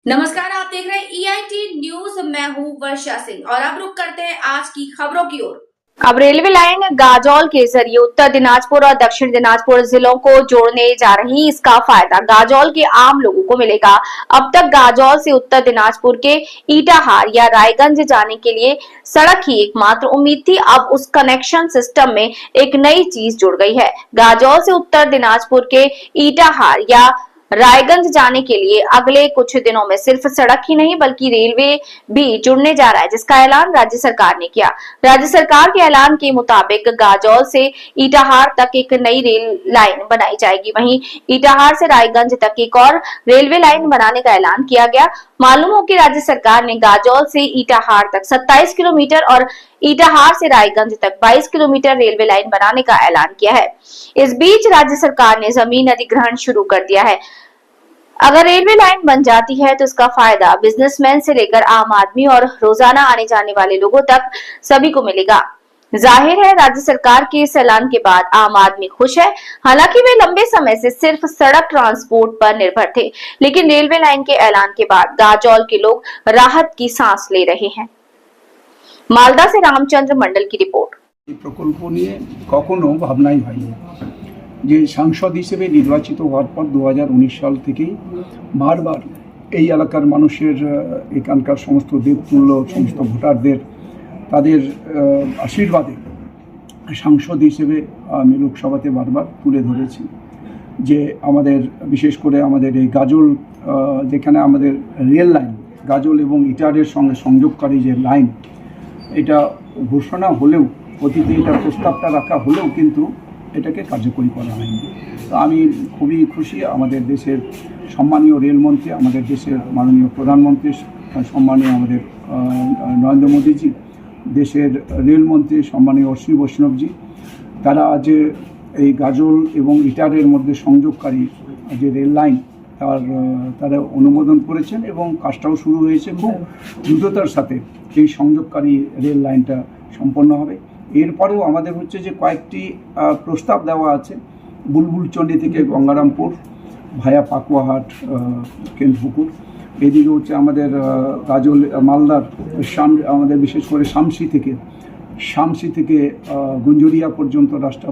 नमस्कार, आप देख रहे हैं EIT न्यूज। मैं हूं वर्षा सिंह और अब रुक करते हैं आज की खबरों की ओर। अब रेलवे लाइन गाजौल के जरिए उत्तर दिनाजपुर और दक्षिण दिनाजपुर जिलों को जोड़ने जा रही। इसका फायदा गाजौल के आम लोगों को मिलेगा। अब तक गाजौल से उत्तर दिनाजपुर के ईटाहार या रायगंज जाने के लिए सड़क ही एकमात्र उम्मीद थी। अब उस कनेक्शन सिस्टम में एक नई चीज जुड़ गई है। गाजौल से उत्तर दिनाजपुर के ईटाहार या रायगंज जाने के लिए अगले कुछ दिनों में सिर्फ सड़क ही नहीं बल्कि रेलवे भी जुड़ने जा रहा है, जिसका ऐलान राज्य सरकार ने किया। राज्य सरकार के ऐलान के मुताबिक गाजौल से ईटाहार तक एक नई रेल लाइन बनाई जाएगी। वहीं ईटाहार से रायगंज तक एक और रेलवे लाइन बनाने का ऐलान किया गया। मालूम हो कि राज्य सरकार ने गाजौल से ईटाहार तक 27 किलोमीटर और ईटाहार से रायगंज तक 22 किलोमीटर रेलवे लाइन बनाने का ऐलान किया है। इस बीच राज्य सरकार ने जमीन अधिग्रहण शुरू कर दिया है। अगर रेलवे लाइन बन जाती है तो इसका फायदा बिजनेसमैन से लेकर आम आदमी और रोजाना आने जाने वाले लोगों तक सभी को मिलेगा। जाहिर है, राज्य सरकार के इस ऐलान के बाद आम आदमी खुश है। हालांकि वे लंबे समय से सिर्फ सड़क ट्रांसपोर्ट पर निर्भर थे, लेकिन रेलवे लाइन के ऐलान के बाद गाजौल के लोग राहत की सांस ले रहे हैं। मालदा से रामचंद्र मंडल की रिपोर्ट। প্রকল্প নিয়ে কখনো ভাবনাই হয়নি যে সাংসদ হিসেবে নির্বাচিত হওয়ার পর 2019 সাল থেকেই বারবার এই এলাকার মানুষের এখানকার সমস্ত দেবতুল্য সমস্ত ভোটারদের তাদের আশীর্বাদে সাংসদ হিসেবে আমি লোকসভাতে বারবার তুলে ধরেছি যে আমাদের বিশেষ করে আমাদের এই গাজল যেখানে আমাদের রেল লাইন গাজল এবং ইটারের সঙ্গে সংযোগকারী যে লাইন এটা ঘোষণা হলেও অতীতে এটা প্রস্তাবটা রাখা হলেও কিন্তু এটাকে কার্যকরী করা হয়নি। তো আমি খুবই খুশি আমাদের দেশের সম্মানীয় রেলমন্ত্রী, আমাদের দেশের মাননীয় প্রধানমন্ত্রী সম্মানীয় আমাদের নরেন্দ্র মোদীজি, দেশের রেলমন্ত্রী সম্মানীয় অশ্বিনী বৈষ্ণবজি, তারা আজ এই গাজল এবং ইটারের মধ্যে সংযোগকারী যে রেল লাইন তারা অনুমোদন করেছেন এবং কাজটাও শুরু হয়েছে। খুব দ্রুততার সাথে এই সংযোগকারী রেল লাইনটা সম্পন্ন হবে। এরপরেও আমাদের হচ্ছে যে কয়েকটি প্রস্তাব দেওয়া আছে। বুলবুলচন্ডী থেকে গঙ্গারামপুর ভায়া পাকুয়াহাট কেন্দ্রপুকুর, এদিকে হচ্ছে আমাদের গাজল মালদার আমাদের বিশেষ করে শামসি থেকে গুঞ্জুরিয়া পর্যন্ত রাস্তা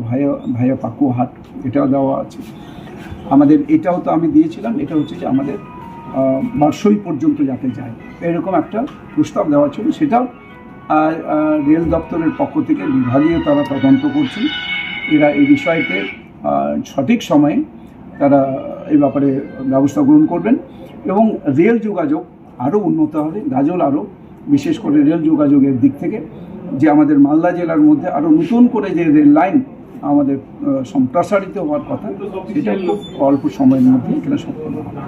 ভায়া পাকুয়াহাট এটাও দেওয়া আছে। আমাদের এটাও তো আমি দিয়েছিলাম, এটা হচ্ছে যে আমাদের বারসই পর্যন্ত যাতে যায় এরকম একটা প্রস্তাব দেওয়া ছিল। সেটাও রেল দপ্তরের পক্ষ থেকে বিভাগীয় তারা তদন্ত করছেন। এরা এই বিষয়তে সঠিক সময়ে তারা এই ব্যাপারে ব্যবস্থা গ্রহণ করবেন এবং রেল যোগাযোগ আরও উন্নত হবে। গাজল আরও বিশেষ করে রেল যোগাযোগের দিক থেকে যে আমাদের মালদা জেলার মধ্যে আরও নতুন করে যে রেল লাইন আমাদের সম্প্রসারিত হওয়ার কথা, সেটা খুব অল্প সময়ের মধ্যে এখানে সম্পন্ন হবে।